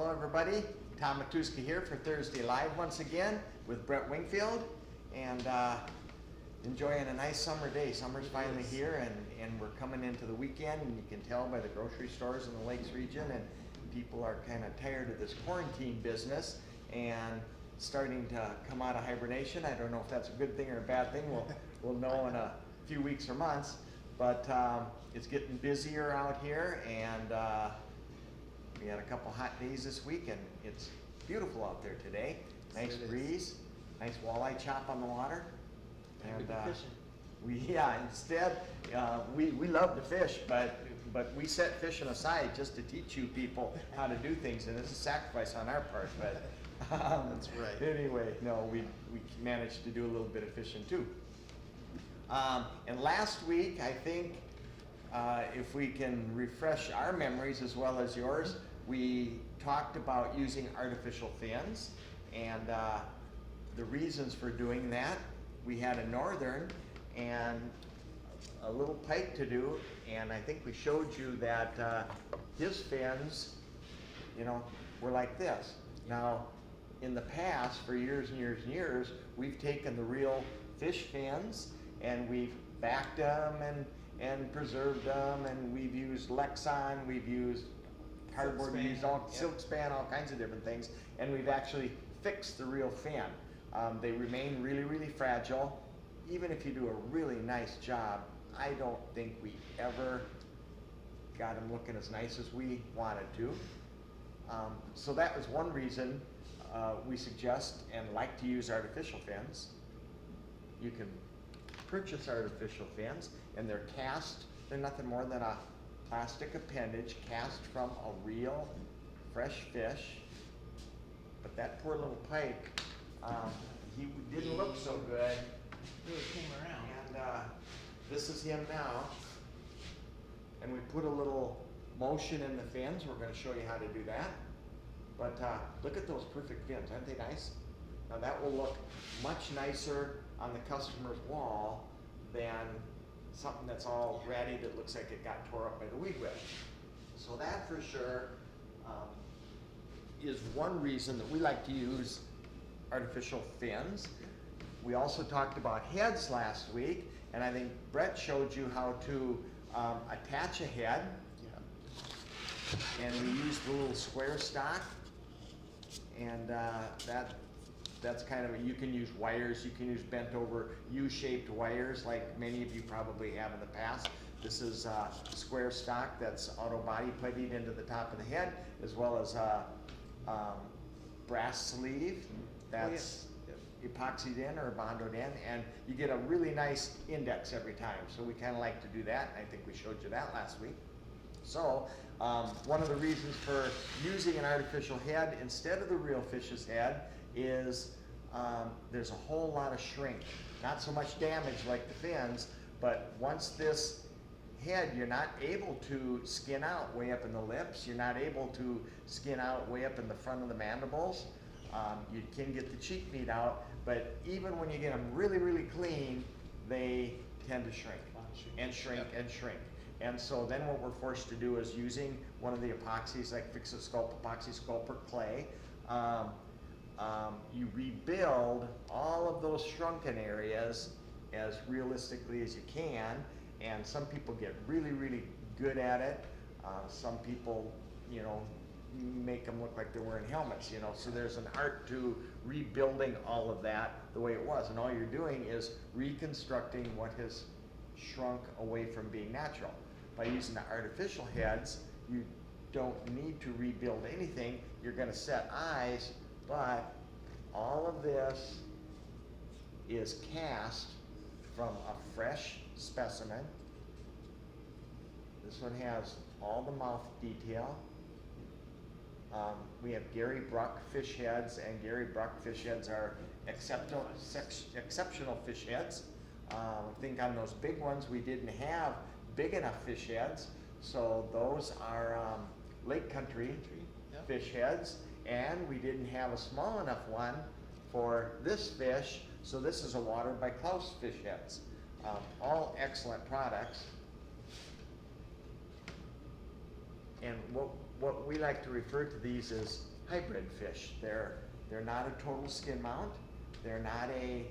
Hello everybody, Tom Matuska here for Thursday Live once again with Brett Wingfield, and enjoying a nice summer day. Summer's finally here, and we're coming into the weekend, and you can tell by the grocery stores in the Lakes region, and people are kind of tired of this quarantine business and starting to come out of hibernation. I don't know if that's a good thing or a bad thing. We'll know in a few weeks or months, but it's getting busier out here, and we had a couple hot days this week, and it's beautiful out there today. Nice breeze, nice walleye chop on the water, and we love to fish, but we set fishing aside just to teach you people how to do things, and it's a sacrifice on our part. But that's right. Anyway, no, we managed to do a little bit of fishing too. And last week, I think, if we can refresh our memories as well as yours, we talked about using artificial fins and the reasons for doing that. We had a northern and a little pike to do, and I think we showed you that his fins, were like this. Now, in the past, for years and years and years, we've taken the real fish fins and we've backed them and preserved them, and we've used Lexan, we've used cardboard, we used silk span, all kinds of different things, and we've actually fixed the real fin. They remain really, really fragile. Even if you do a really nice job, I don't think we ever got them looking as nice as we wanted to. So that was one reason we suggest and like to use artificial fins. You can purchase artificial fins, and they're cast. They're nothing more than a plastic appendage cast from a real fresh fish. But that poor little pike, he didn't look so good. Really came around. And this is him now. And we put a little motion in the fins. We're going to show you how to do that. But look at those perfect fins. Aren't they nice? Now that will look much nicer on the customer's wall than something that's all ratty that looks like it got tore up by the weed whip. So that for sure is one reason that we like to use artificial fins. We also talked about heads last week, and I think Brett showed you how to attach a head. Yeah. And we used the little square stock, and that's kind of, you can use wires, you can use bent over U-shaped wires like many of you probably have in the past. This is square stock that's auto body puttied into the top of the head, as well as brass sleeve that's epoxied in or bondoed in, and you get a really nice index every time. So we kind of like to do that. I think we showed you that last week. So one of the reasons for using an artificial head instead of the real fish's head is there's a whole lot of shrink. Not so much damage like the fins, but once this head, you're not able to skin out way up in the lips, you're not able to skin out way up in the front of the mandibles. You can get the cheek meat out, but even when you get them really, really clean, they tend to shrink and shrink and shrink. And so then what we're forced to do is using one of the epoxies, like Fix-A-Sculpt epoxy sculptor clay. You rebuild all of those shrunken areas as realistically as you can, and some people get really, really good at it. Some people, make them look like they're wearing helmets, so there's an art to rebuilding all of that the way it was, and all you're doing is reconstructing what has shrunk away from being natural. By using the artificial heads, you don't need to rebuild anything. You're going to set eyes, but all of this is cast from a fresh specimen. This one has all the mouth detail. We have Gary Bruck fish heads, and Gary Bruck fish heads are exceptional fish heads. I think on those big ones we didn't have big enough fish heads, so those are lake country fish heads, and we didn't have a small enough one for this fish, so this is a water by Klaus fish heads. All excellent products. And what what we like to refer to these as hybrid fish. They're not a total skin mount. They're not a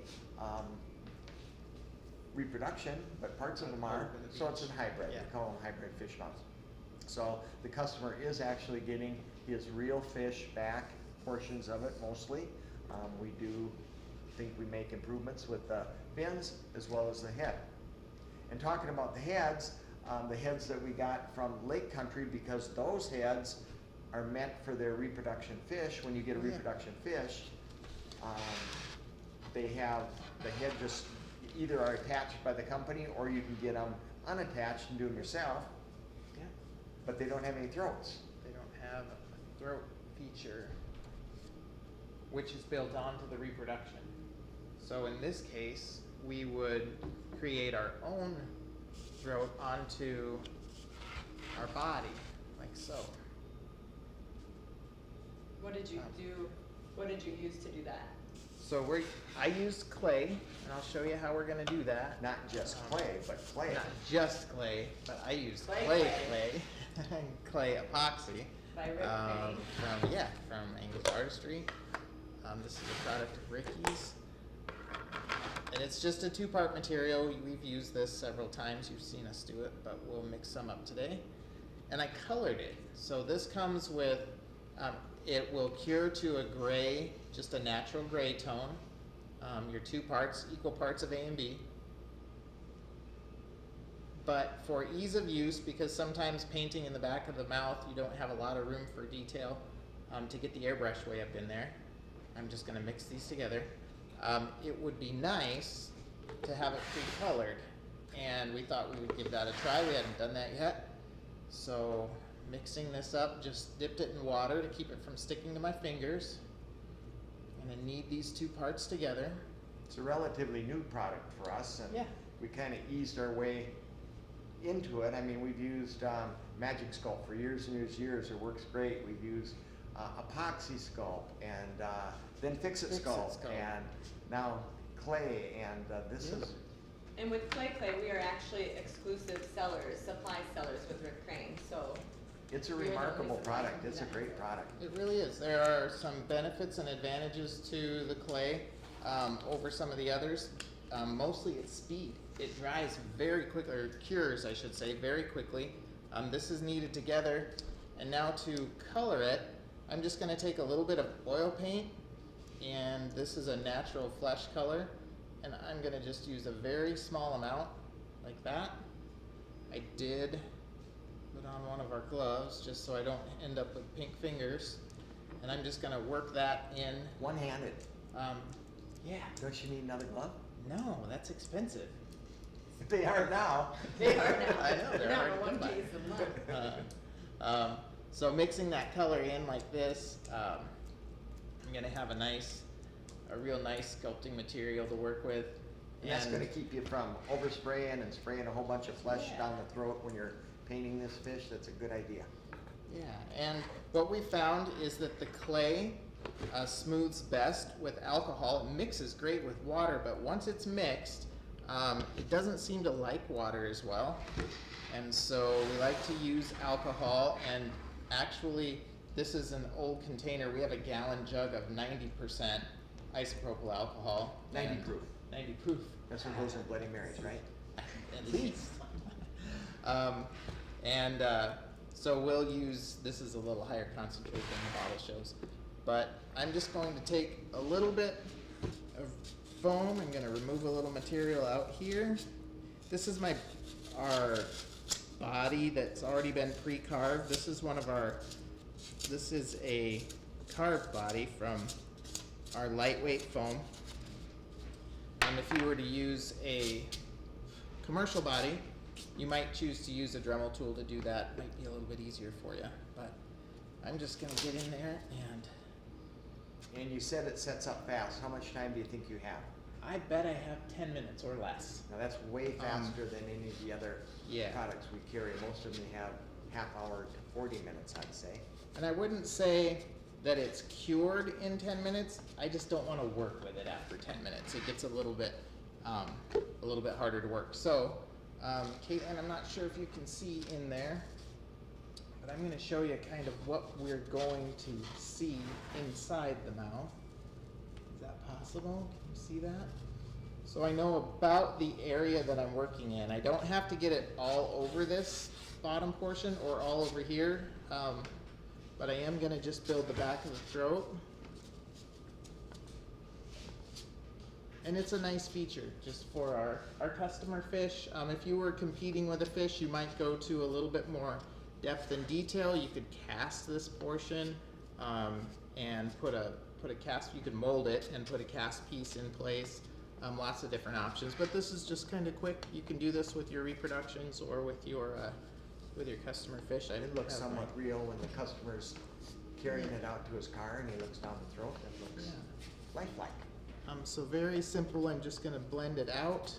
reproduction, but parts of them are. So it's a hybrid. Yeah. We call them hybrid fish mounts. So the customer is actually getting his real fish back, portions of it mostly. We do think we make improvements with the fins as well as the head. And talking about the heads that we got from Lake Country, because those heads are meant for their reproduction fish. When you get a reproduction fish, they have the head just either are attached by the company, or you can get them unattached and do them yourself. Yeah. But they don't have any throats. They don't have a throat feature, which is built onto the reproduction. So in this case, we would create our own throat onto our body, like so. What did you do? What did you use to do that? So I used clay, and I'll show you how we're gonna do that. Not just clay, but clay. Not just clay, but I used Clay. clay epoxy. By Rick Penny. From Angus Artistry. This is a product of Ricky's. And it's just a 2-part material. We've used this several times. You've seen us do it, but we'll mix some up today. And I colored it. So this comes with, it will cure to a gray, just a natural gray tone. Your 2 parts, equal parts of A and B. But for ease of use, because sometimes painting in the back of the mouth, you don't have a lot of room for detail to get the airbrush way up in there. I'm just gonna mix these together. It would be nice to have it pre-colored, and we thought we would give that a try. We hadn't done that yet. So mixing this up, just dipped it in water to keep it from sticking to my fingers. I'm gonna knead these 2 parts together. It's a relatively new product for us, and Yeah. we kind of eased our way into it. I mean, we've used Magic Sculpt for years and years and years. It works great. We've used epoxy sculpt, and then Fix-It sculpt, and now clay, and this is. And with clay, we are actually exclusive sellers, supply sellers with Rick Crane. So It's a You're the remarkable only product. supplier. It's a great product. It really is. There are some benefits and advantages to the clay over some of the others. Mostly it's speed. It dries very quickly, or cures, I should say, very quickly. This is kneaded together, and now to color it, I'm just going to take a little bit of oil paint, and this is a natural flesh color, and I'm going to just use a very small amount, like that. I did put on one of our gloves, just so I don't end up with pink fingers, and I'm just going to work that in. One-handed. Yeah. Don't you need another glove? No, that's expensive. They are now. they are now. I know, they're now hard to one come by. case a month. So mixing that color in like this, I'm gonna have a real nice sculpting material to work with. And that's going to keep you from overspraying and spraying a whole bunch of flesh Yeah. down the throat when you're painting this fish. That's a good idea. Yeah, and what we found is that the clay smooths best with alcohol. It mixes great with water, but once it's mixed, it doesn't seem to like water as well. And so we like to use alcohol, and actually this is an old container. We have a gallon jug of 90% isopropyl alcohol. 90 and- proof. 90 proof. That's what goes in Bloody Marys, right? At least. So we'll use, this is a little higher concentrate than the bottle shows, but I'm just going to take a little bit of foam. I'm going to remove a little material out here. This is our body that's already been pre-carved. This is this is a carved body from our lightweight foam. If you were to use a commercial body, you might choose to use a Dremel tool to do that. Might be a little bit easier for you, but I'm just gonna get in there, and And you said it sets up fast. How much time do you think you have? I bet I have 10 minutes or less. Now that's way faster than any of the other Yeah. products we carry. Most of them have half hour to 40 minutes, I'd say. And I wouldn't say that it's cured in 10 minutes. I just don't want to work with it after 10 minutes. It gets a little bit harder to work. So, Caitlin, I'm not sure if you can see in there, but but I'm gonna show you kind of what we're going to see inside the mouth. Is that possible? Can you see that? So I know about the area that I'm working in. I don't have to get it all over this bottom portion or all over here, but I am gonna just build the back of the throat. And it's a nice feature just for our customer fish. If you were competing with a fish, you might go to a little bit more depth and detail. You could cast this portion and put a cast, you could mold it and put a cast piece in place. Lots of different options, but this is just kind of quick. You can do this with your reproductions or with your customer fish. It looks somewhat real when the customer's carrying it out to his car and he looks down the throat. It looks lifelike. So very simple. I'm just going to blend it out.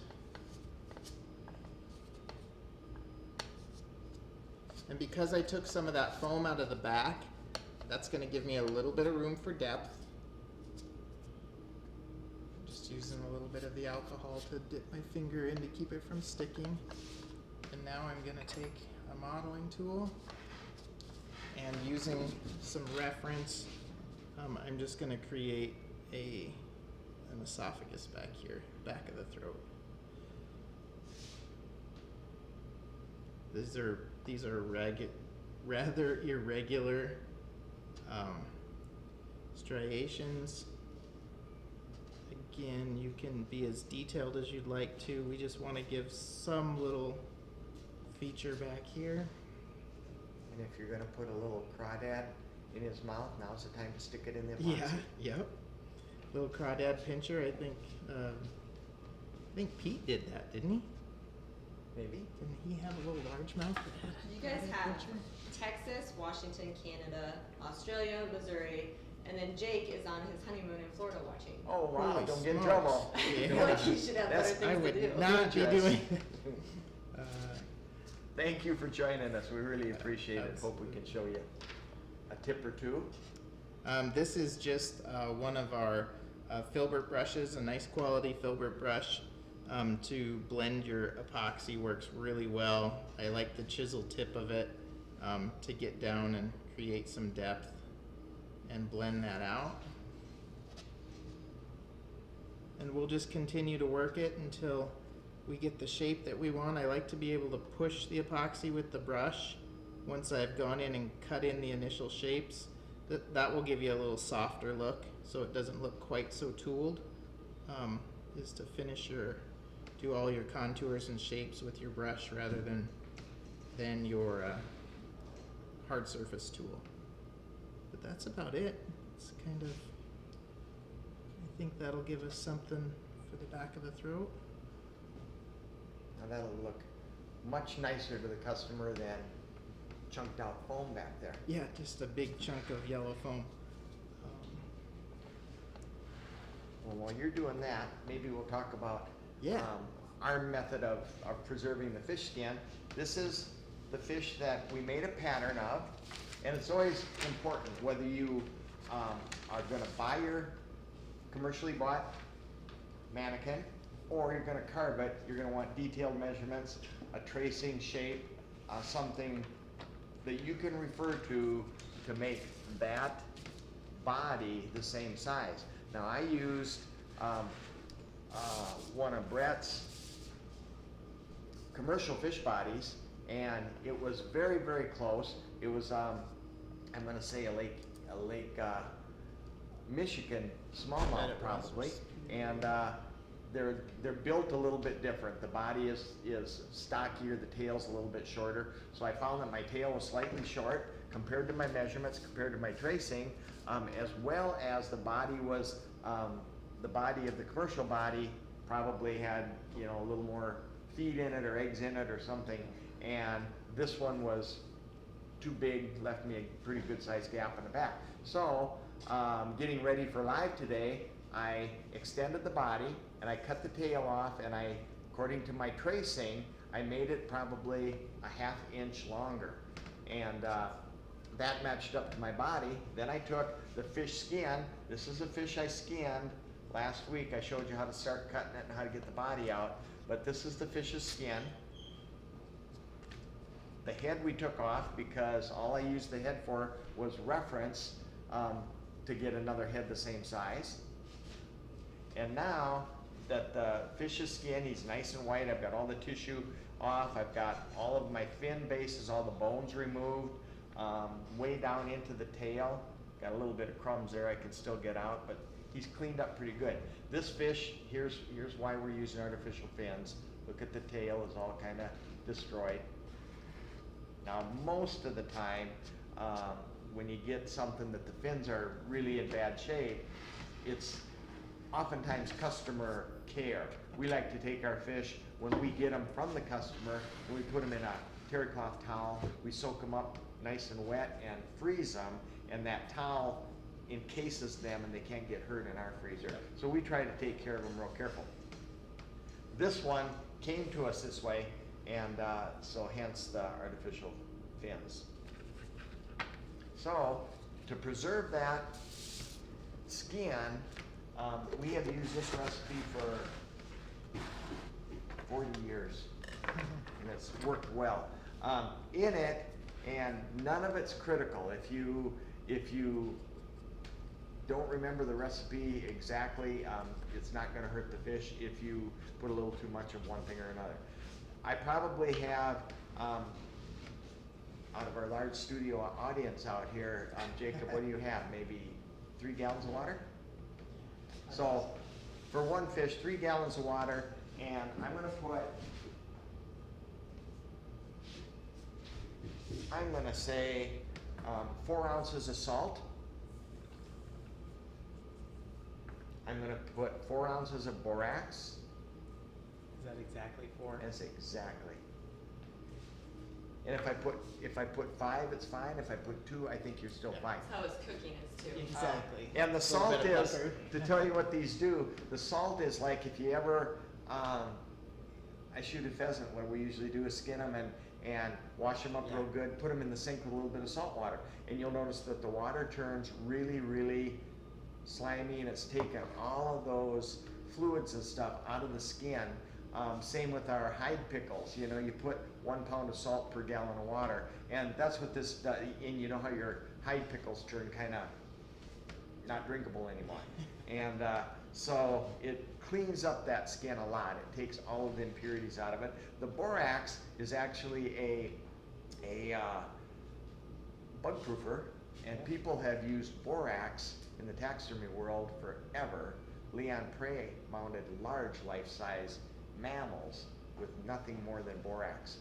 And because I took some of that foam out of the back, that's going to give me a little bit of room for depth. I'm just using a little bit of the alcohol to dip my finger in to keep it from sticking. And now I'm going to take a modeling tool and using some reference, I'm just going to create an esophagus back here, back of the throat. These are rather irregular striations. Again, you can be as detailed as you'd like to. We just want to give some little feature back here. And if you're going to put a little crawdad in his mouth, now's the time to stick it in the epoxy. Yeah, yep. Little crawdad pincher. I think Pete did that, didn't he? Maybe. Didn't he have a little largemouth that had a You guys crawdad have pincher? Texas, Washington, Canada, Australia, Missouri, and then Jake is on his honeymoon in Florida watching. Oh, wow, Holy don't get in smokes. trouble. I Yeah. feel like he should have better That's- things I to would do. not be Dangerous. doing. Thank you for joining us. We really appreciate it. Hope we Absolutely. can show you a tip or two. This is just one of our filbert brushes, a nice quality filbert brush to blend your epoxy. Works really well. I like the chisel tip of it to get down and create some depth and blend that out. And we'll just continue to work it until we get the shape that we want. I like to be able to push the epoxy with the brush once I've gone in and cut in the initial shapes. That will give you a little softer look so it doesn't look quite so tooled. Is to do all your contours and shapes with your brush rather than your hard surface tool. But that's about it. It's kind of, I think that'll give us something for the back of the throat. Now that'll look much nicer to the customer than chunked out foam back there. Yeah, just a big chunk of yellow foam. Well, while you're doing that, maybe we'll talk about Yeah. our method of preserving the fish skin. This is the fish that we made a pattern of, and it's always important whether you are going to buy your commercially bought manikin or you're going to carve it. You're going to want detailed measurements, a tracing shape, something that you can refer to make that body the same size. Now I used one of Brett's commercial fish bodies, and it was very, very close. It was I'm going to say a Lake Michigan smallmouth It was. probably, and they're built a little bit different. The body is stockier, the tail's a little bit shorter. So I found that my tail was slightly short compared to my measurements, compared to my tracing, as well as the body was, the body of the commercial body probably had, you know, a little more feed in it or eggs in it or something. And this one was too big, left me a pretty good sized gap in the back. So getting ready for live today, I extended the body and I cut the tail off, and according to my tracing, I made it probably a ½ inch longer. And that matched up to my body. Then I took the fish skin. This is a fish I skinned last week. I showed you how to start cutting it and how to get the body out. But this is the fish's skin. The head we took off because all I used the head for was reference to get another head the same size. And now that the fish's skin, he's nice and white, I've got all the tissue off, I've got all of my fin bases, all the bones removed, way down into the tail. Got a little bit of crumbs there I can still get out, but he's cleaned up pretty good. This fish, here's why we're using artificial fins. Look at the tail, is all kind of destroyed. Now most of the time, when you get something that the fins are really in bad shape, it's oftentimes customer care. We like to take our fish when we get them from the customer and we put them in a terry cloth towel, we soak them up nice and wet and freeze them, and that towel encases them and they can't get hurt in our freezer. So we try to take care of them real careful. This one came to us this way, and so hence the artificial fins. So to preserve that skin, we have used this recipe for 40 years, and it's worked well. In it, and none of it's critical. If you don't remember the recipe exactly, it's not going to hurt the fish if you put a little too much of one thing or another. I probably have, out of our large studio audience out here, Jacob, what do you have? Maybe 3 gallons of water? So for one fish, 3 gallons of water, and I'm going to say 4 ounces of salt. I'm going to put 4 ounces of borax. Is that exactly 4? That's exactly. And if I put 5, it's fine. If I put 2, I think you're still fine. That's how his cooking is too. Exactly. And the Little salt bit of is, pepper. to tell you what these do, the salt is like if you ever, I shoot a pheasant, what we usually do is skin them and wash them up real good, put them in the sink with a little bit of salt water. And you'll notice that the water turns really, really slimy, and it's taken all of those fluids and stuff out of the skin. Same with our hide pickles. You know, you put 1 pound of salt per gallon of water, and that's what this does. And you know how your hide pickles turn kind of not drinkable anymore. And so it cleans up that skin a lot. It takes all of the impurities out of it. The borax is actually a bug proofer, and people have used borax in the taxidermy world forever. Leon Prey mounted large life-size mammals with nothing more than borax.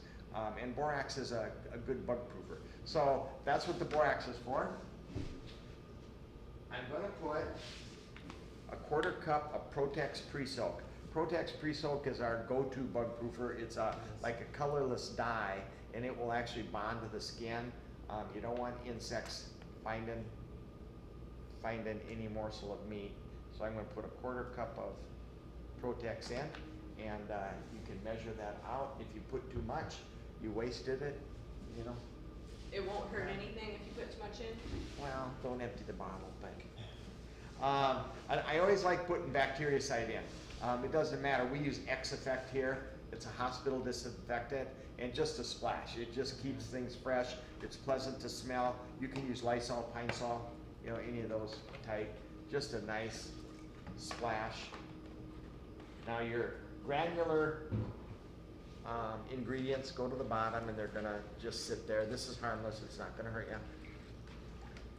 And borax is a good bug proofer. So that's what the borax is for. I'm going to put a 1/4 cup of Protex Pre-Soak. Protex Pre-Soak is our go-to bug proofer. It's like a colorless dye, and it will actually bond to the skin. You don't want insects finding any morsel of meat. So I'm going to put a 1/4 cup of Protex in, and you can measure that out. If you put too much, you wasted it, you know. It won't hurt anything if you put too much in? Well, don't empty the bottle, but I always like putting bactericide in. It doesn't matter. We use X-Effect here. It's a hospital disinfectant, and just a splash. It just keeps things fresh. It's pleasant to smell. You can use Lysol, Pine Sol, you know, any of those type. Just a nice splash. Now your granular ingredients go to the bottom, and they're gonna just sit there. This is harmless. It's not gonna hurt you.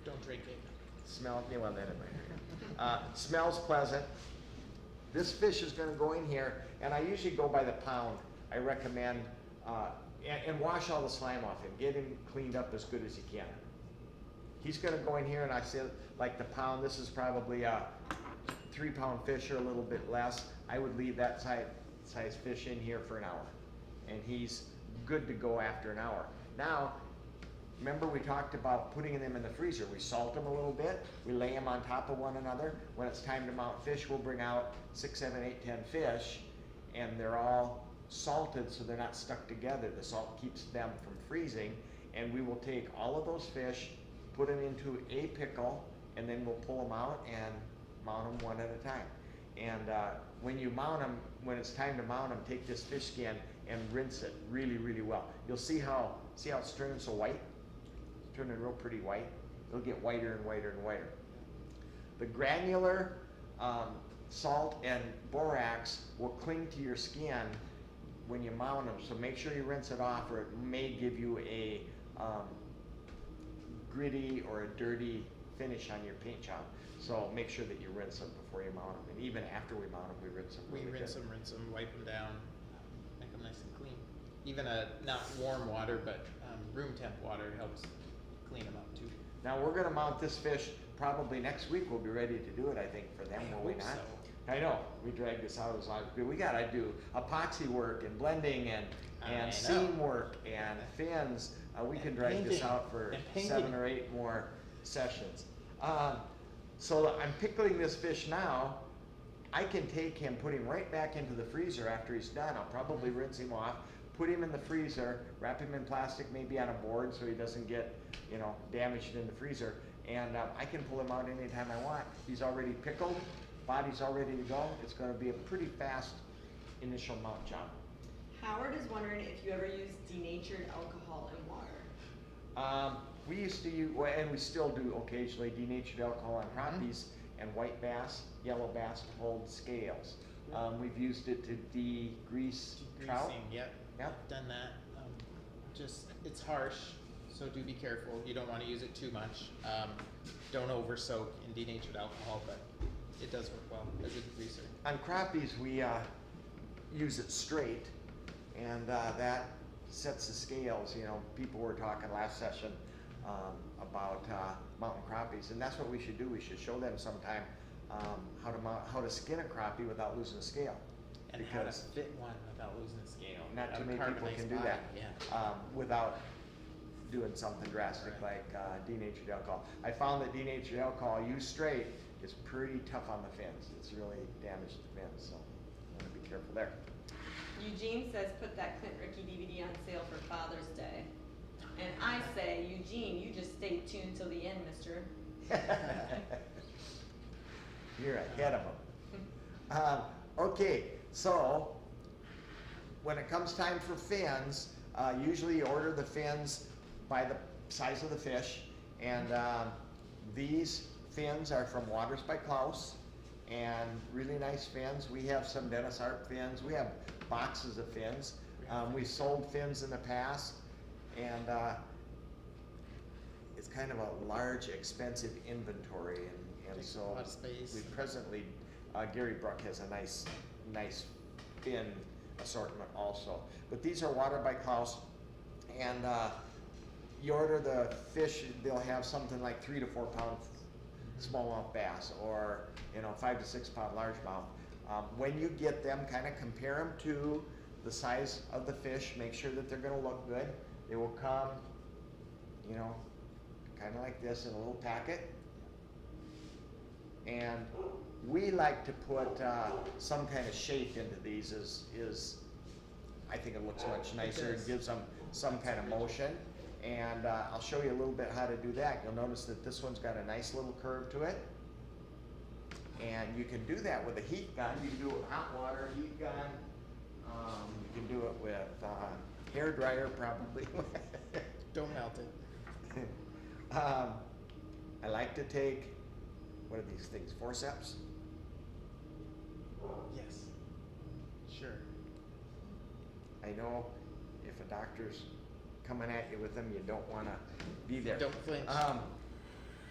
Don't drink it. Smell, yeah, well, then it might hurt you. Smells pleasant. This fish is gonna go in here, and I usually go by the pound. I recommend, and wash all the slime off him. Get him cleaned up as good as you can. He's gonna go in here, and I say, like the pound, this is probably a 3-pound fish or a little bit less. I would leave that size fish in here for an hour, and he's good to go after an hour. Now, remember we talked about putting them in the freezer. We salt them a little bit. We lay them on top of one another. When it's time to mount fish, we'll bring out 6, 7, 8, 10 fish, and they're all salted so they're not stuck together. The salt keeps them from freezing, and we will take all of those fish, put them into a pickle, and then we'll pull them out and mount them one at a time. And when you mount them, when it's time to mount them, take this fish skin and rinse it really, really well. You'll see how see how it's turning so white? It's turning real pretty white. It'll get whiter and whiter and whiter. The granular salt and borax will cling to your skin when you mount them, so make sure you rinse it off, or it may give you a gritty or a dirty finish on your paint job. So make sure that you rinse them before you mount them, and even after we mount them, we rinse them. We really rinse good. them, wipe them down, make them nice and clean. Even not warm water, but room temp water helps clean them up too. Now we're gonna mount this fish probably next week. We'll be ready to do it, I think, for them, I will we hope not? so. I know, we dragged this out as long as we gotta do epoxy work and blending I and seam work and fins. We can drag this painting. out for And painting. 7 or 8 more sessions. So I'm pickling this fish now. I can take him, put him right back into the freezer after he's done. I'll probably rinse him off, put him in the freezer, wrap him in plastic, maybe on a board so he doesn't get, damaged in the freezer. And I can pull him out anytime I want. He's already pickled, body's all ready to go. It's gonna be a pretty fast initial mount job. Howard is wondering if you ever use denatured alcohol in water. We used to use, well, and we still do occasionally, denatured alcohol on crappies and white bass, yellow bass to hold scales. We've used it to degrease trout. Degreasing, yep. Yep. Done that. It's harsh, so do be careful. You don't want to use it too much. Don't over soak in denatured alcohol, but it does work well as a degreaser. On crappies, we use it straight, and that sets the scales. People were talking last session about mountain crappies, and that's what we should do. We should show them sometime how to skin a crappie without losing a scale. And how to fit one without losing the scale. Not too many Carve a people nice can do body, that Yeah. without doing something drastic Right. like denatured alcohol. I found that denatured alcohol used straight is pretty tough on the fins. It's really damaged the fins, so you want to be careful there. Eugene says put that Clint Rickey DVD on sale for Father's Day. And I say, Eugene, you just stay tuned till the end, mister. You're ahead of them. Okay, so when it comes time for fins, usually you order the fins by the size of the fish, and these fins are from Waters by Klaus, and really nice fins. We have some Dennis Art fins. We have boxes of fins. We've sold fins in the past, and it's kind of a large, expensive inventory, and Takes so a lot of space. we presently, Gary Bruck has a nice fin assortment also. But these are Water by Klaus, and you order the fish, they'll have something like 3 to 4 pound smallmouth bass, or 5 to 6 pound largemouth. When you get them, kind of compare them to the size of the fish. Make sure that they're going to look good. They will come, kind of like this in a little packet. And we like to put some kind of shape into these. I think it looks much nicer. It gives them some kind of motion. And I'll show you a little bit how to do that. You'll notice that this one's got a nice little curve to it. And you can do that with a heat gun. You can do it with hot water, heat gun. You can do it with hair dryer probably. Don't melt it. I like to take, what are these things, forceps? Yes. Sure. I know if a doctor's coming at you with them, you don't want to be there. Don't flinch.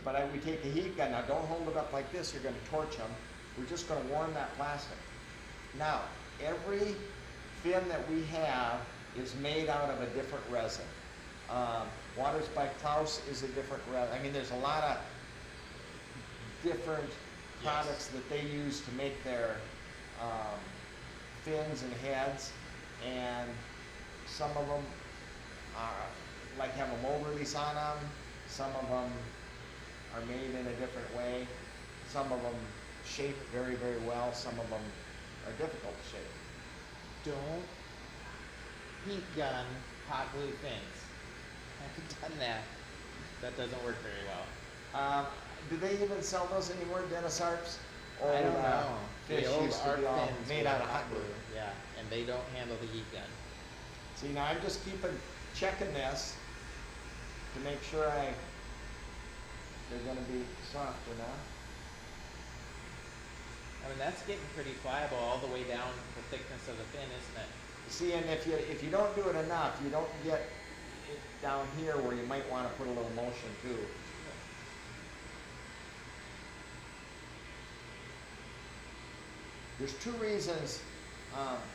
But we take a heat gun. Now don't hold it up like this. You're going to torch them. We're just going to warm that plastic. Now, every fin that we have is made out of a different resin. Waters by Klaus is a different resin. I mean, there's a lot of different products that they use to make their fins and heads, and some of them are, have a mold release on them. Some of them are made in a different way. Some of them shape very, very well. Some of them are difficult to shape. Don't heat gun hot glue fins. I've done that. That doesn't work very well. Do they even sell those anymore, Dennis Arps? I don't know. Fish The old used to art be all fins made were out of hot glue. Yeah, and they don't handle the heat gun. See, now I'm just keeping checking this to make sure they're gonna be soft enough. I mean, that's getting pretty pliable all the way down the thickness of the fin, isn't it? See, and if you don't do it enough, you don't get it down here where you might wanna put a little motion too. There's two reasons,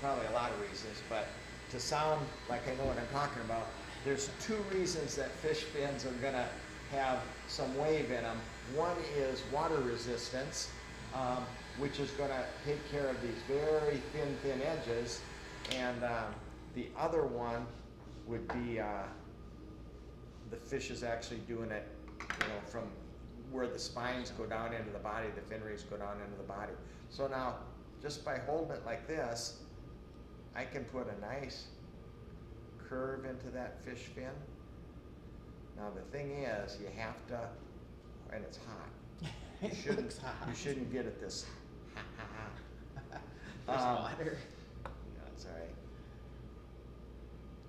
probably a lot of reasons, but to sound like I know what I'm talking about, there's two reasons that fish fins are gonna have some wave in them. One is water resistance, which is gonna take care of these very thin edges, and the other one would be the fish is actually doing it, from where the spines go down into the body, the fin rays go down into the body. So now, just by holding it like this, I can put a nice curve into that fish fin. Now the thing is, you have to, and it's hot. You It shouldn't, looks hot. you shouldn't get at this. There's water. That's all right.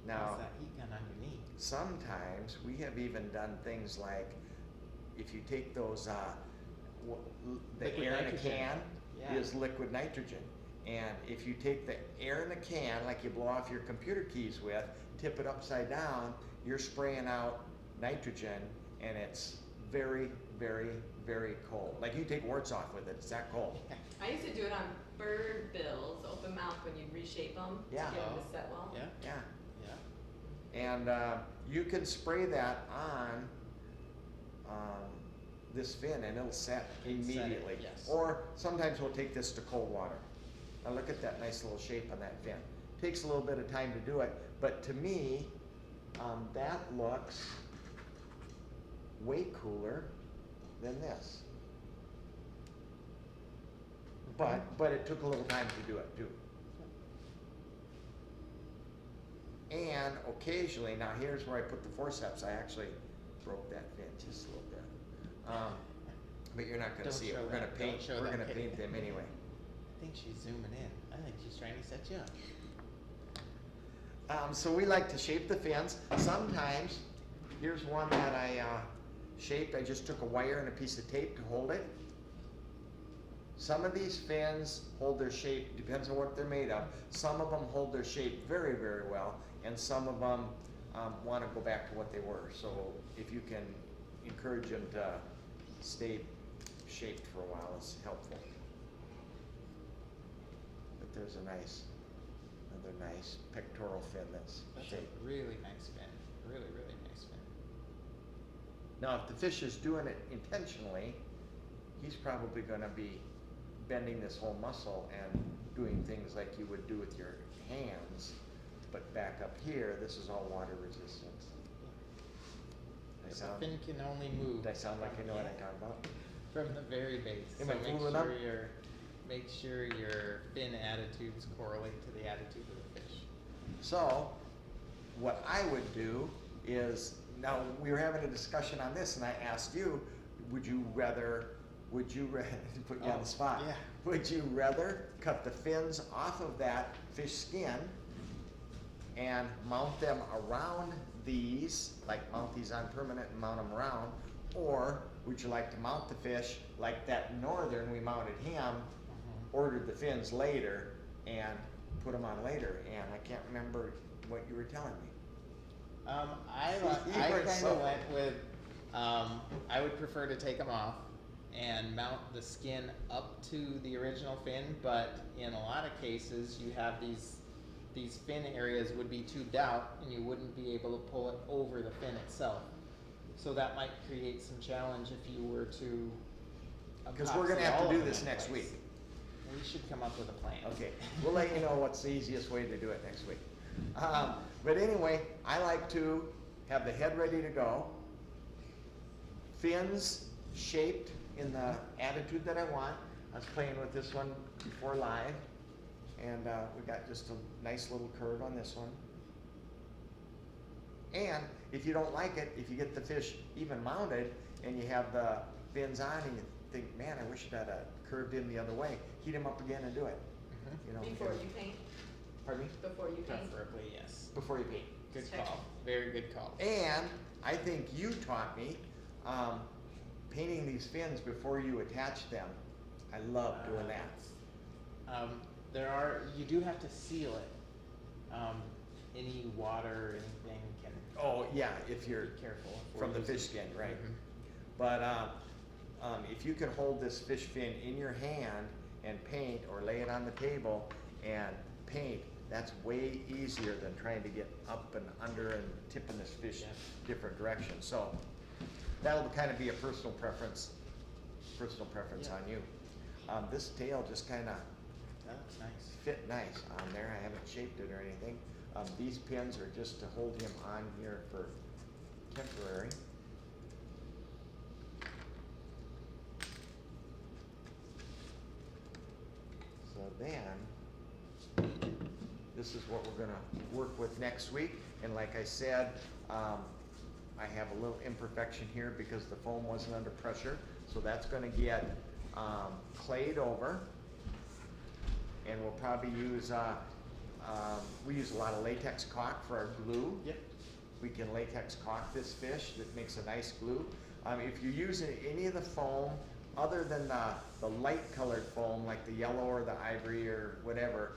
How's Now, that heat gun on your knee? sometimes we have even done things like, if you take those, the Liquid air in a nitrogen. can Yeah. is liquid nitrogen. And if you take the air in a can, like you blow off your computer keys with, tip it upside down, you're spraying out nitrogen, and it's very, very, very cold. Like you take warts off with it, it's that cold. I used to do it on bird bills, open mouth, when you reshape them to Yeah. get them to set well. Yeah, Yeah. yeah. And you can spray that on this fin and it'll set immediately. yes. Or sometimes we'll take this to cold water. Now look at that nice little shape on that fin. Takes a little bit of time to do it, but to me, that looks way cooler than this. But it took a little time to do it too. And occasionally, now here's where I put the forceps, I actually broke that fin just a little bit. But you're not gonna Don't see it, show we're gonna that. paint, Don't show we're that gonna pig. paint them anyway. I think she's zooming in. I think she's trying to set you up. So we like to shape the fins. Sometimes, here's one that I shaped, I just took a wire and a piece of tape to hold it. Some of these fins hold their shape, depends on what they're made of. Some of them hold their shape very, very well, and some of them want to go back to what they were. So if you can encourage them to stay shaped for a while, it's helpful. But there's another nice pectoral fin that's That's shaped. a really nice fin. Really, really nice fin. Now, if the fish is doing it intentionally, he's probably gonna be bending this whole muscle and doing things like you would do with your hands. But back up here, this is all water resistant. The fin can only move. Did I sound like I know what I'm talking about? From the very base. Am So I fooling them? make sure your fin attitudes correlate to the attitude of the fish. So, what I would do is, now we were having a discussion on this and I asked you, would you rather, put you on the spot. yeah. Would you rather cut the fins off of that fish skin and mount them around these, like mount these on permanent and mount them around? Or would you like to mount the fish like that northern, we mounted him, ordered the fins later and put them on later? And I can't remember what you were telling me. I You were kind so- of went with, I would prefer to take them off and mount the skin up to the original fin, but in a lot of cases, you have these fin areas would be tubed out and you wouldn't be able to pull it over the fin itself. So that might create some challenge if you were to Because we're gonna epoxy have all to do of them this in next place. week. We should come up with a plan. Okay, we'll let you know what's the easiest way to do it next week. But anyway, I like to have the head ready to go, fins shaped in the attitude that I want. I was playing with this one before live, and we got just a nice little curve on this one. And if you don't like it, if you get the fish even mounted and you have the fins on and you think, man, I wish that curved in the other way, heat them up again and do it. Mhm. You know, Before you paint, Pardon me? before you paint. Preferably, yes. Before you paint. Good Check. call. Very good call. And I think you taught me, painting these fins before you attach them. I love doing that. You do have to seal it. Any water or anything can. Oh, yeah, if you're Be careful. from the fish skin, right? Mhm. But if you could hold this fish fin in your hand and paint, or lay it on the table and paint, that's way easier than trying to get up and under and tipping this fish Yeah. different directions. So that'll kind of be a personal preference Yeah. on you. This tail just kind of That looks nice. fit nice on there. I haven't shaped it or anything. These pins are just to hold him on here for temporary. So then, this is what we're gonna work with next week. And like I said, I have a little imperfection here because the foam wasn't under pressure. So that's gonna get clayed over. And we'll probably use, we use a lot of latex caulk for our glue. Yep. We can latex caulk this fish, that makes a nice glue. If you're using any of the foam, other than the light colored foam, like the yellow or the ivory or whatever,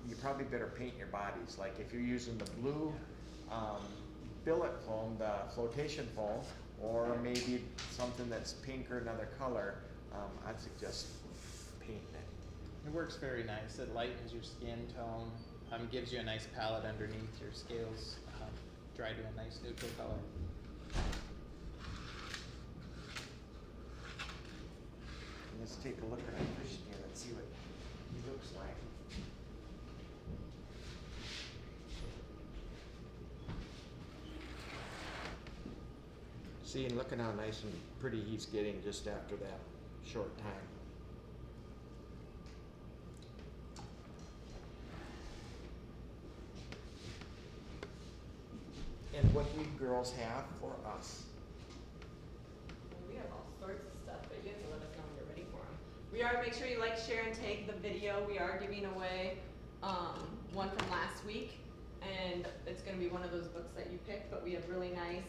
you probably better paint your bodies. Like if you're using the blue billet foam, the flotation foam, or maybe something that's pink or another color, I'd suggest painting it. It works very nice. It lightens your skin tone, gives you a nice palette underneath your scales, dry to a nice neutral color. Let's take a look at our fish skin and see what he looks like. See, and look at how nice and pretty he's getting just after that short time. And what do you girls have for us? We have all sorts of stuff, but you have to let us know when you're ready for them. Make sure you like, share, and tag the video. We are giving away one from last week, and it's gonna be one of those books that you picked, but we have really nice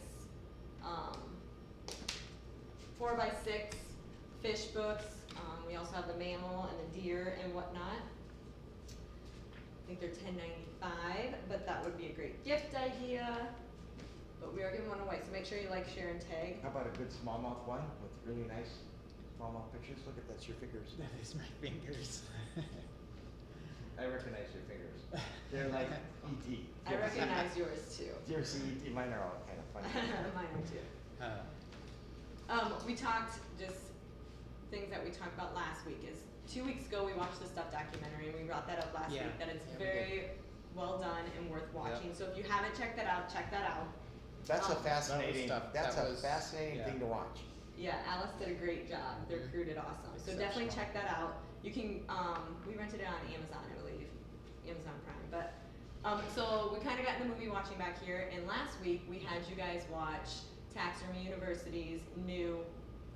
4x6 fish books. We also have the mammal and the deer and whatnot. I think they're $10.95, but that would be a great gift idea. But we are giving one away, so make sure you like, share, and tag. How about a good smallmouth one with really nice smallmouth pictures? Look at that's your fingers. That is my fingers. I recognize your fingers. They're like E.T. I recognize yours too. Do you ever see E.T.? Mine are all kind of funny. Mine are too. We talked, just things that we talked about last week is 2 weeks ago we watched the Stuff documentary, and we brought that up last Yeah. week, that it's Yeah, we very well done and worth watching. Yep. So if you haven't checked that out, check that out. That's a Um, fascinating, That was tough. that's That a was- fascinating yeah. thing to watch. Yeah, Alice did a great job. Their Mhm. crew did awesome. So definitely Exceptional. check that out. You can, we rented it on Amazon, I believe, Amazon Prime. But so we kind of got in the movie watching back here, and last week we had you guys watch Taxidermy University's new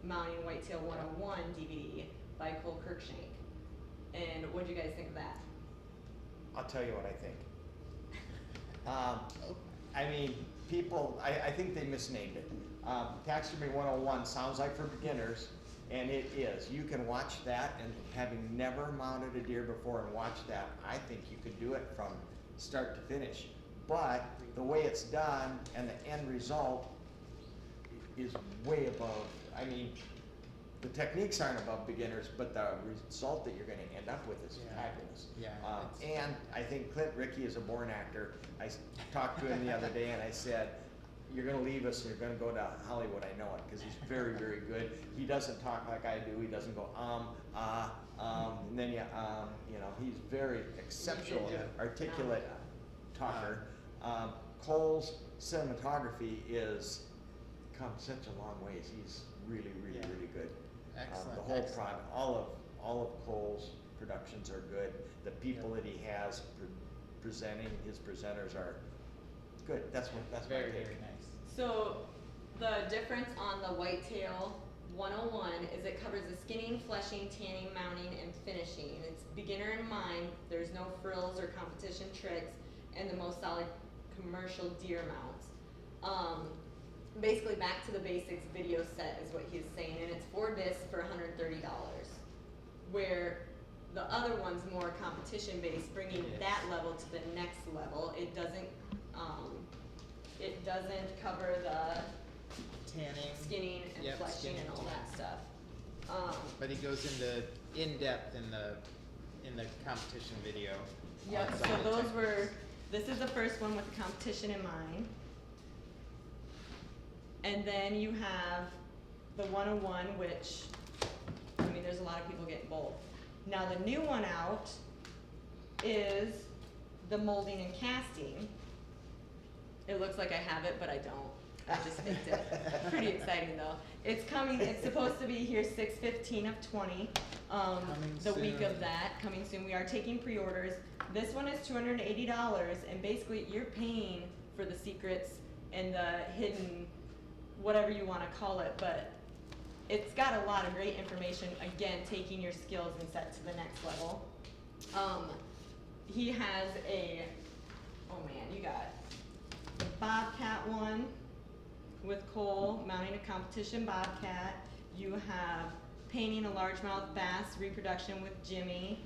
Mounting Whitetail 101 DVD by Cole Kirkshank. And what did you guys think of that? I'll tell you what I think. I mean, people, I think they misnamed it. Taxidermy 101 sounds like for beginners, and it is. You can watch that, and having never mounted a deer before and watched that, I think you could do it from start to finish. But the way it's done and the end result is way above. I mean, the techniques aren't above beginners, but the result that you're gonna end up with is Yeah. fabulous. Yeah, And I think Clint Rickey is a born actor. I talked to him the other day and I said, you're gonna leave us and you're gonna go to Hollywood, I know it, because he's very, very good. He doesn't talk like I do, he doesn't go, and then you know, he's very exceptional, Yeah. articulate talker. Cole's cinematography is come such a long ways. He's really, really, Yeah. really good. Excellent. The whole excellent. product, all of Cole's productions are good. The people that he has presenting, his presenters are good. That's my Very, take. very nice. So the difference on the Whitetail 101 is it covers the skinning, fleshing, tanning, mounting, and finishing. It's beginner in mind. There's no frills or competition tricks, and the most solid commercial deer mount. Basically back to the basics video set is what he's saying, and it's 4 discs for $130. Where the other one's more competition based, bringing Yes. that level to the next level. It doesn't cover the Tanning. skinning and Yep, fleshing skinning and all and that stuff. But he goes into in depth in the competition video. Yep, on so some of the those techniques. were, this is the first one with the competition in mind. And then you have the 101, which, I mean, there's a lot of people getting both. Now the new one out is the molding and casting. It looks like I have it, but I don't. I just faked it. Pretty exciting though. It's coming, it's supposed to be here 6/15/20. The week soon. of that, coming soon. We are taking pre-orders. This one is $280, and basically you're paying for the secrets and the hidden, whatever you wanna call it, but it's got a lot of great information, again, taking your skills and set to the next level. He has oh man, you got the Bobcat one with Cole, mounting a competition Bobcat. You have painting a largemouth bass reproduction with Jimmy,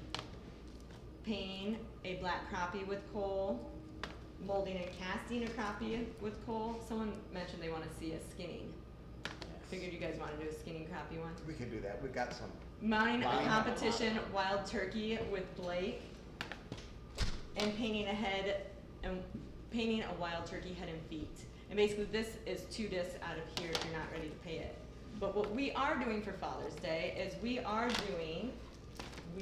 painting a black crappie with Cole, molding and casting a crappie with Cole. Someone mentioned they wanna see a skinning. Figured you guys wanna do a skinning crappie one. We can do that, we've got some. Mounting a Wow. competition wild turkey with Blake, and painting a head, and painting a wild turkey head and feet. And basically this is 2 discs out of here if you're not ready to pay it. But what we are doing for Father's Day is we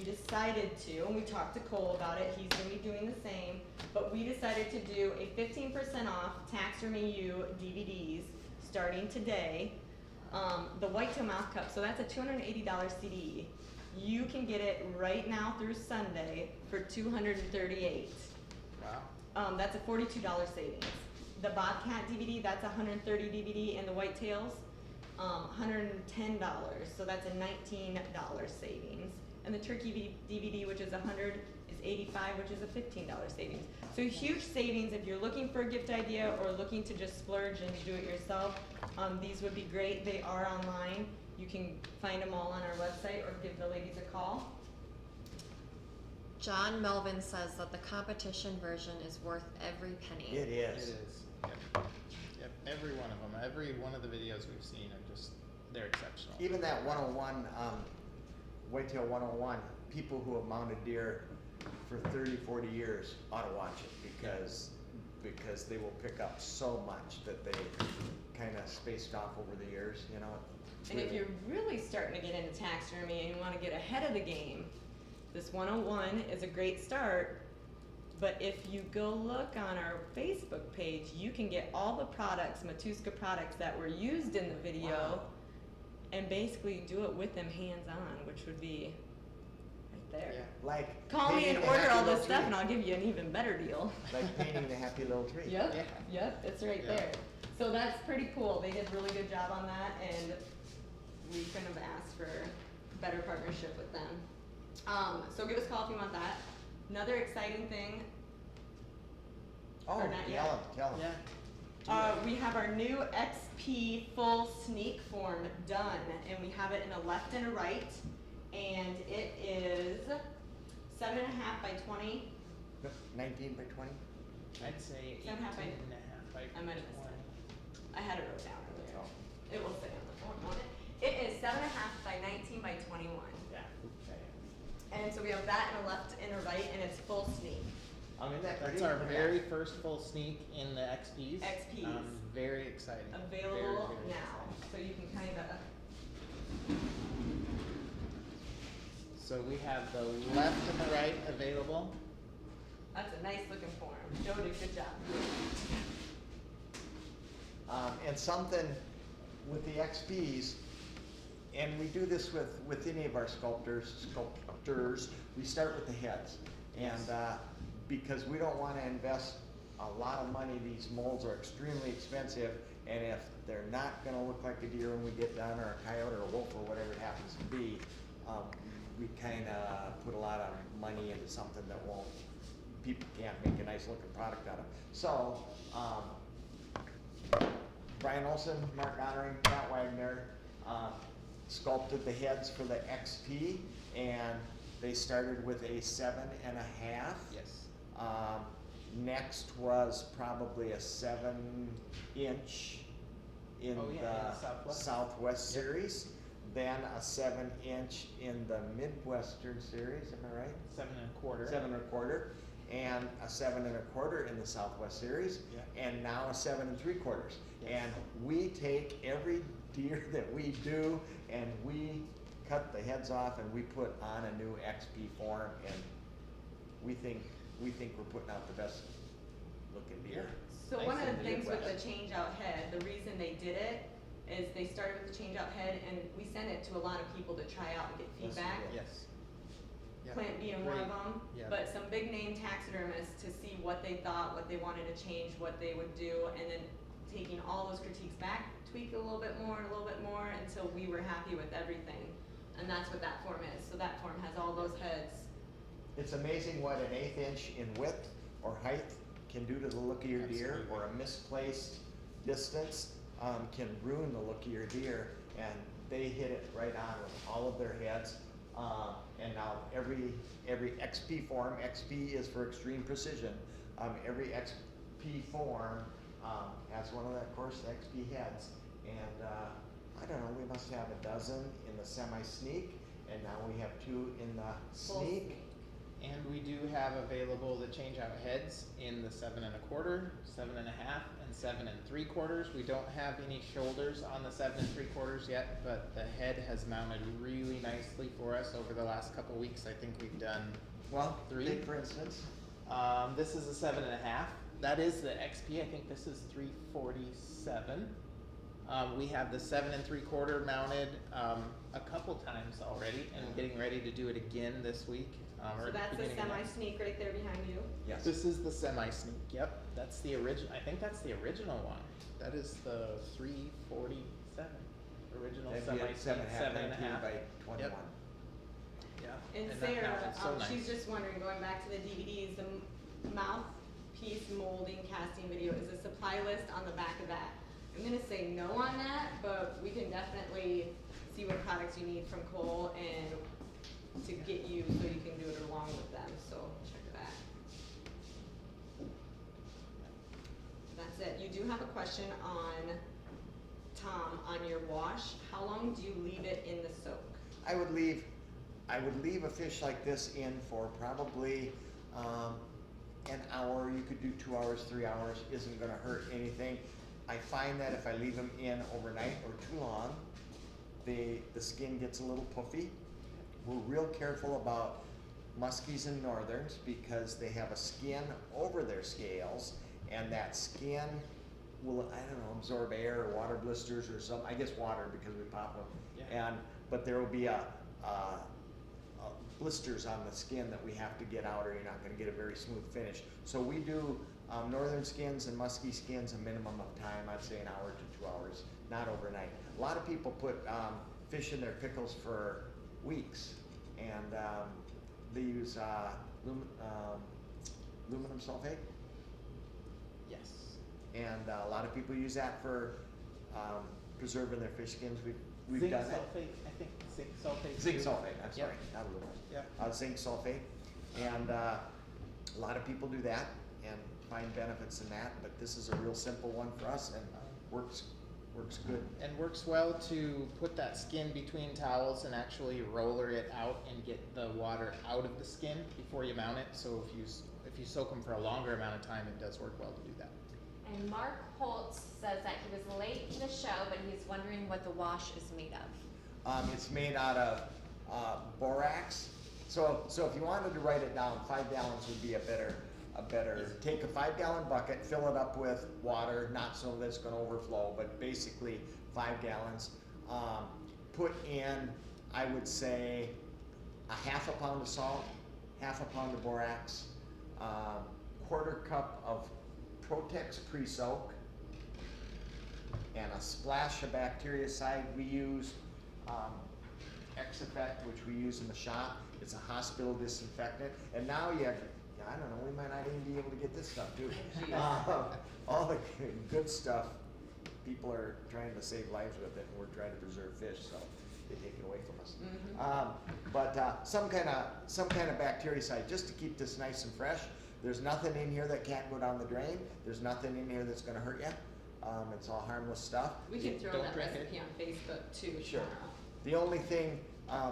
decided to, and we talked to Cole about it, he's gonna be doing the same, but we decided to do a 15% off Taxidermy U DVDs starting today. The Whitetail Mouth Cup, so that's a $280 CD. You can get it right now through Sunday for $238. Wow. That's a $42 savings. The Bobcat DVD, that's a $130 DVD, and the Whitetails, $110, so that's a $19 savings. And the Turkey DVD, which is $100, is $85, which is a $15 savings. So huge savings if you're looking for a gift idea or looking to just splurge and do it yourself. These would be great. They are online. You can find them all on our website or give the ladies a call. John Melvin says that the competition version is worth every penny. It It is. is. Yep. Yep. Every one of them. Every one of the videos we've seen are just, they're exceptional. Even that 101, Whitetail 101, people who have mounted deer for 30, 40 years ought to watch it because they will pick up so much that they kind of spaced off over the years, you know. It's And if really- you're really starting to get into taxidermy and you want to get ahead of the game, this 101 is a great start. But if you go look on our Facebook page, you can get all the products, Matuska products that were used in the video, Wow. and basically do it with them hands-on, which would be right there. Yeah. Like Call me and painting the order happy all little this stuff, tree. and I'll give you an even better deal. Like painting the happy little tree. Yep, Yeah. yep, it's right Yeah. there. So that's pretty cool. They did a really good job on that, and we couldn't have asked for better partnership with them. So give us a call if you want that. Another exciting thing, Oh, Or not yet. tell them. Yeah. we have our new XP full sneak form done, and we have it in a left and a right, and it is 7.5 by 20. 19 by 20? I'd say 18 7.5 by- and a half by I might have missed 20. I had it wrote down earlier. Oh. It will say on the phone, won't it? It is 7.5 by 19 by 21. Yeah. And so we have that in a left and a right, and it's full sneak. Isn't that That's pretty? our very first full sneak in the XPs. XPs. Very exciting. Available Very, very now, so you can kind of, So we have the left and the right available. that's a nice looking form. Joe did a good job. And something with the XPs, and we do this with any of our sculptors, we start with the heads. And because we don't want to invest a lot of money, these molds are extremely expensive, and if they're not going to look like a deer when we get done, or a coyote or a wolf or whatever it happens to be, we kind of put a lot of money into something that won't people can't make a nice looking product out of. So, Brian Olson, Mark Goddard, Pat Wagner, sculpted the heads for the XP, and they started with a 7.5. Yes. Next was probably a 7-inch in Oh, yeah, in the the Southwest. Southwest Yep. series, then a 7-inch in the Midwestern series, am I right? 7.25. 7.25, and a 7.25 in the Southwest series, Yeah. and now a 7.75. Yes. And we take every deer that we do, and we cut the heads off, and we put on a new XP form, and we think we're putting out the best looking deer. So Nice one of in the the things with the Midwest. change out head, the reason they did it is they started with the change out head and we sent it to a lot of people to try out and get Yes, we feedback. did. Yes. Yeah. Clint being one of Great. them, Yeah. but some big name taxidermists to see what they thought, what they wanted to change, what they would do, and then taking all those critiques back, tweak it a little bit more and a little bit more until we were happy with everything. And that's what that form is. So that form has all those heads. It's amazing what an 1/8 inch in width or height can do to the look of your deer, Absolutely. or a misplaced distance can ruin the look of your deer. And they hit it right on with all of their heads. And now every XP form, XP is for extreme precision. Every XP form has one of the, of course, the XP heads. And I don't know, we must have a dozen in the semi-sneak, and now we have 2 in the Full sneak. And we do have available the change out heads in the 7.25, 7.5, and 7.75. We don't have any shoulders on the 7.75 yet, but the head has mounted really nicely for us over the last couple weeks. I think we've done Well, 3. take for instance, This is a 7.5. That is the XP. I think this is 347. We have the 7.75 mounted a couple times already, and getting ready to do it again this week. So that's the semi-sneak right there behind you. yes. This is the semi-sneak. Yep, that's the original. I think that's the original one. That is the 347 original That'd be a semi-sneak, 7.5 by 21. Yep. Yeah. And that Sarah, mounted so nice. she's just wondering, going back to the DVDs, the mouthpiece molding casting video, is a supply list on the back of that? I'm gonna say no on that, but we can definitely see what products you need from Cole and to get you so you can do it along with them, so check that. That's it. You do have a question on, Tom, on your wash. How long do you leave it in the soak? I would leave a fish like this in for probably an hour. You could do 2 hours, 3 hours, isn't gonna hurt anything. I find that if I leave them in overnight or too long, the skin gets a little puffy. We're real careful about muskies and northerns because they have a skin over their scales, and that skin will, I don't know, absorb air or water blisters or something. I guess water because we pop them. Yeah. But there will be a blisters on the skin that we have to get out, or you're not going to get a very smooth finish. So we do northern skins and musky skins a minimum of time. I'd say an hour to 2 hours, not overnight. A lot of people put fish in their pickles for weeks, and they use aluminum sulfate, Yes. and a lot of people use that for preserving their fish skins. We've Zinc done it. sulfate, I think zinc sulfate. Zinc too. sulfate, I'm sorry, Yep. not aluminum. Yep. Zinc sulfate, and a lot of people do that and find benefits in that, but this is a real simple one for us and works good. And works well to put that skin between towels and actually roller it out and get the water out of the skin before you mount it. So if you soak them for a longer amount of time, it does work well to do that. And Mark Holtz says that he was late in the show, but he's wondering what the wash is made of. It's made out of borax. So if you wanted to write it down, 5 gallons would be a better. Take a 5-gallon bucket, fill it up with water, not so that it's going to overflow, but basically 5 gallons. Put in, I would say, a 1/2 pound of salt, 1/2 pound of borax, 1/4 cup of Protex pre-soak, and a splash of bactericide. We use X-Effect, which we use in the shop. It's a hospital disinfectant. And now I don't know, we might not even be able to get this stuff too. Jeez. All the good stuff, people are trying to save lives with it, and we're trying to preserve fish, so they take it away from us. Mhm. Some kind of bactericide, just to keep this nice and fresh. There's nothing in here that can't go down the drain. There's nothing in here that's gonna hurt you. It's all harmless stuff. We can throw Don't that drink it. recipe on Facebook too Sure. tomorrow. The only thing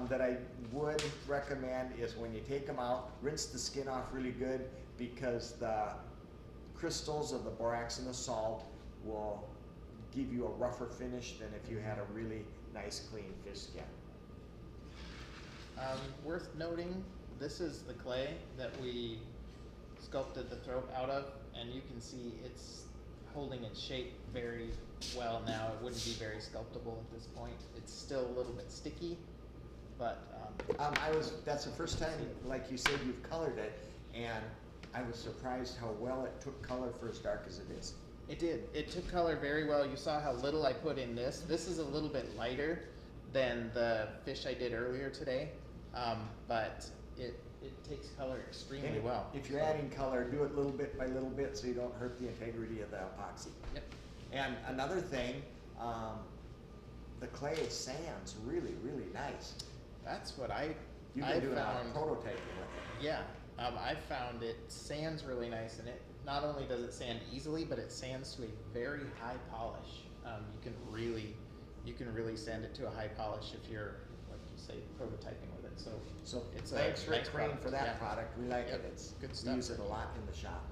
that I would recommend is when you take them out, rinse the skin off really good, because the crystals of the borax and the salt will give you a rougher finish than if you had a really nice clean fish skin. Worth noting, this is the clay that we sculpted the throat out of, and you can see it's holding its shape very well now. It wouldn't be very sculptable at this point. It's still a little bit sticky, but That's the first time, like you said, you've colored it, and I was surprised how well it took color for as dark as it is. it did. It took color very well. You saw how little I put in this. This is a little bit lighter than the fish I did earlier today, but it takes color extremely And well. If you're adding color, do it little bit by little bit so you don't hurt the integrity of the epoxy. Yep. And another thing, the clay sands really, really nice. That's what I You've been doing a lot found. of prototyping with it. Yeah, I found it sands really nice, and it not only does it sand easily, but it sands to a very high polish. You can really sand it to a high polish if you're, like you say, prototyping with it. So it's a thanks Rick nice Crane product. for that Yeah. product. We like Yep. it. It's Good we stuff. use it a lot in the shop.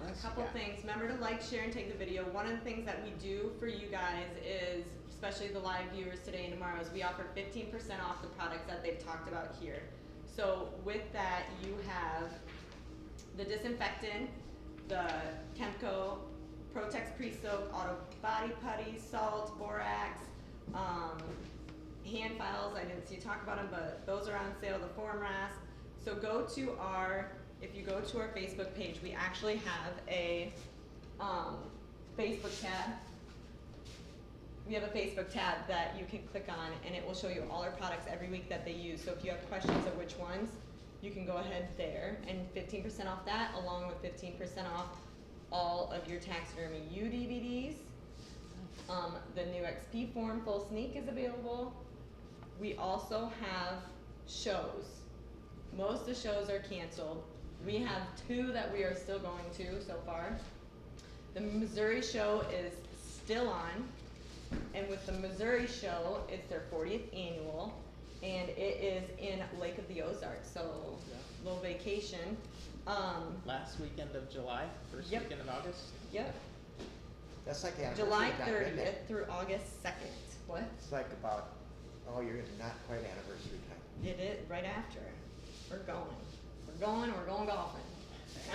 Yes, A couple yeah. things. Remember to like, share, and take the video. One of the things that we do for you guys is, especially the live viewers today and tomorrow, is we offer 15% off the products that they've talked about here. So with that, you have the disinfectant, the Chemco Protex Pre-Soak, Auto Body Putty, Salt, Borax, hand files. I didn't see you talk about them, but those are on sale. The Form Rasp. So if you go to our Facebook page, we actually have a Facebook tab. We have a Facebook tab that you can click on, and it will show you all our products every week that they use. So if you have questions of which ones, you can go ahead there, and 15% off that, along with 15% off all of your Taxidermy U DVDs. The new XP Form Full Sneak is available. We also have shows. Most of the shows are canceled. We have 2 that we are still going to so far. The Missouri show is still on, and with the Missouri show, it's their 40th annual, and it is in Lake of the Ozarks, so little vacation. Last weekend of July, first Yep. weekend of August. Yep, That's like anniversary July time, isn't 30th it? through August 2nd. What? It's like about, you're not quite anniversary time. It is, right after. We're going. We're going golfing.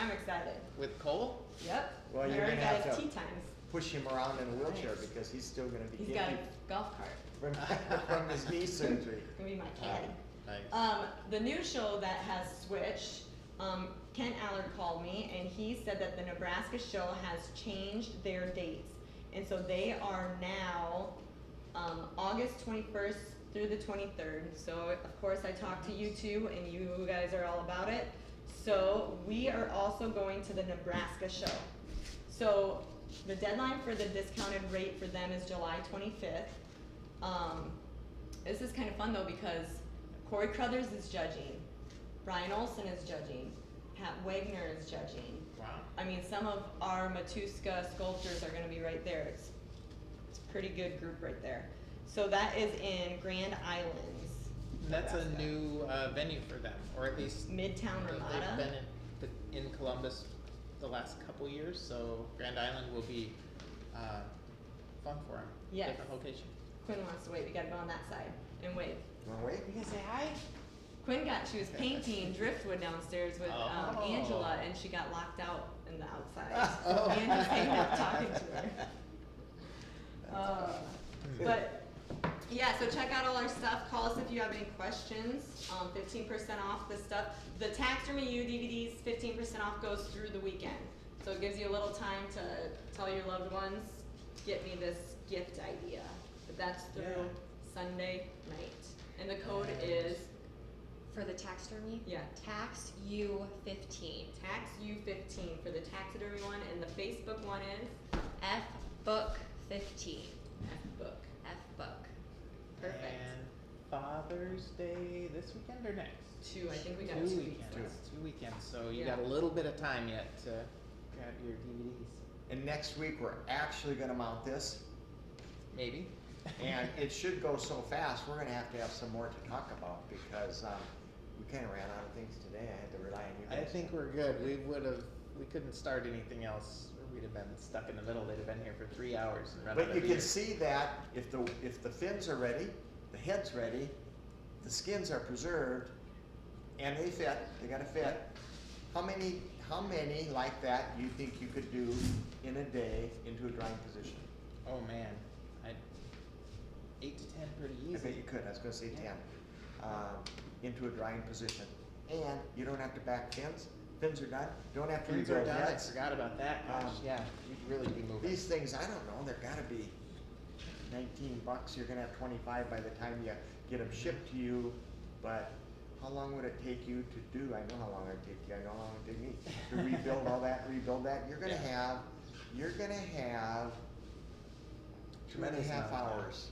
I'm excited. With Cole? Yep. Well, I you're already gonna got have his to tee times. Push him around in a wheelchair Nice. because he's still gonna be He's got a gimpy golf cart. from his knee surgery. It's gonna be my caddy. Nice. The new show that has switched, Kent Allard called me and he said that the Nebraska show has changed their dates. And so they are now, August 21st through the 23rd. So of course I talked to you two and you guys are all about it. So we are also going to the Nebraska show. So the deadline for the discounted rate for them is July 25th. This is kind of fun though because Corey Crothers is judging, Brian Olson is judging, Pat Wagner is judging. Wow. I mean, some of our Matuska sculptors are gonna be right there. It's a pretty good group right there. So that is in Grand Islands. That's a Nebraska. new venue for them, or at least Midtown they've Ramada. been in Columbus the last couple years, so Grand Island will be fun for them. Yes. Different location. Quinn wants to wait, we gotta go on that side and wave. Wanna wait? You guys say hi? Quinn she was painting driftwood downstairs with Oh. Angela and she got locked out in the outside. Oh. And just hanging out talking to her. But yeah, so check out all our stuff. Call us if you have any questions. 15% off the stuff. The Taxidermy U DVDs, 15% off goes through the weekend. So it gives you a little time to tell your loved ones, get me this gift idea. But that's through Yeah. Sunday night. And the code is For the taxidermy? Yeah. Tax U15. Tax U15 for the taxidermy one, and the Facebook one is F book 15. F-Book. F book. Perfect. And Father's Day this weekend or next? I think we got 2 2 weekends. weeks. 2 weekends. So you Yeah. got a little bit of time yet to grab your DVDs. And next week, we're actually gonna mount this, Maybe. and it should go so fast, we're gonna have some more to talk about, because, we kinda ran out of things today, I had to rely on you I guys. think we're good. We couldn't start anything else, or we'd have been stuck in the middle. They'd have been here for 3 hours and run out But of you can beer. see that if the fins are ready, the head's ready, the skins are preserved, and they fit, they gotta fit. How many like that you think you could do in a day into a drying position? Oh man, 8 to 10 pretty easy. I bet you could, I was gonna say 10, into a drying position. And you don't have to back fins, fins are done, don't have to Fins are rebuild done. I heads. forgot about that. Gosh, yeah, you'd really be moving. These things, I don't know, they're gotta be $19, you're gonna have 25 by the time you get them shipped to you, but how long would it take you to do? I know how long it'd take you, I know how long it'd take me to rebuild all that, rebuild that. You're gonna have 2.5 Tremendous amount of time. hours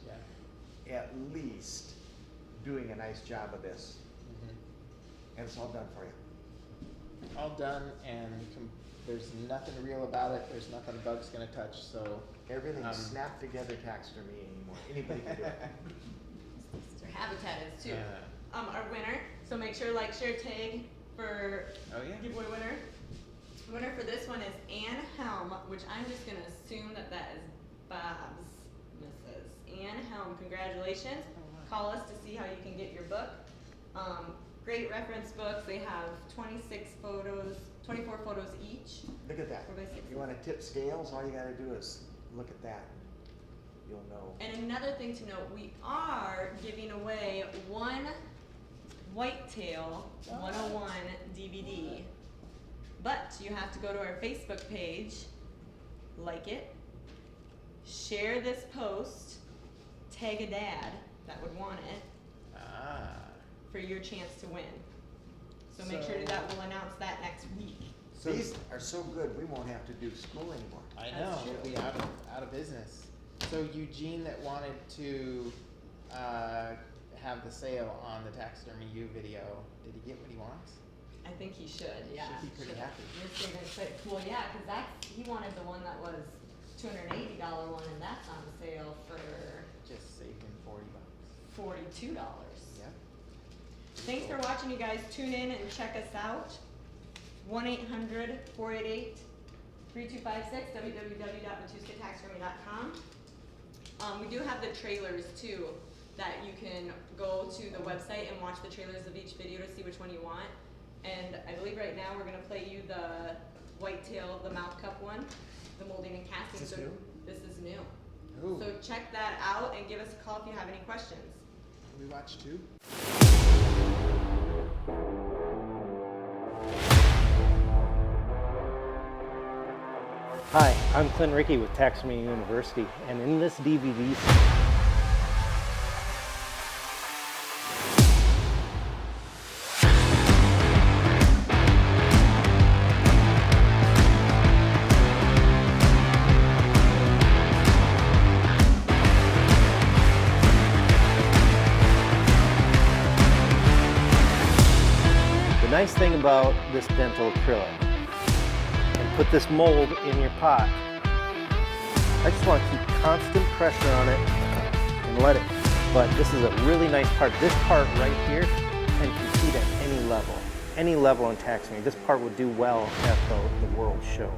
Yeah. at least doing a nice job of this, Mhm. and it's all done for you. All done, and there's nothing real about it. There's nothing Bug's gonna touch. So Everything's snapped together taxidermy anymore, anybody can do it. Their habitat is too. uh, Our winner, so make sure like, share, tag for oh yeah. giveaway winner. Winner for this one is Ann Helm, which I'm just gonna assume that is Bob's Mrs. Ann Helm, congratulations. Call us to see how you can get your book. Great reference books, they have 24 photos each. Look at that. 4x6. You wanna tip scales, all you gotta do is look at that. You'll know. And another thing to note, we are giving away one Whitetail 101 DVD. But you have to go to our Facebook page, like it, share this post, tag a dad that would want it Ah. for your chance to win. So make sure that we'll announce that next week. So These are so good, we won't have to do school anymore. I That's know true. we'll be out of business. So Eugene that wanted to have the sale on the Taxidermy U video, did he get what he wants? I think he should, yeah. Should be pretty happy. You're gonna say, well, yeah, cause he wanted the one that was $280 one, and that's on sale for Just saved him $40. $42. Yep. Thanks for watching, you guys. Tune in and check us out. 1-800-488-3256, www.matuskataxidermy.com. We do have the trailers too, that you can go to the website and watch the trailers of each video to see which one you want. And I believe right now we're gonna play you the whitetail, the mouth cup one, the molding and casting. Is this So new? this is new. Ooh, So check that out and give us a call if you have any questions. we watched two. Hi, I'm Clint Rickey with Taxidermy University, and in this DVD the nice thing about this dental acrylic, and put this mold in your pot, I just want to keep constant pressure on it and let it, but this is a really nice part. This part right here can compete at any level on taxidermy. This part would do well at the World Show.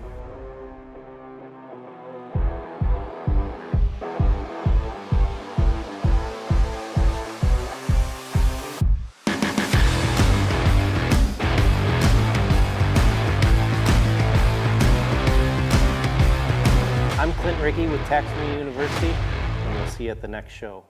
I'm Clint Rickey with Taxidermy University, and we'll see you at the next show.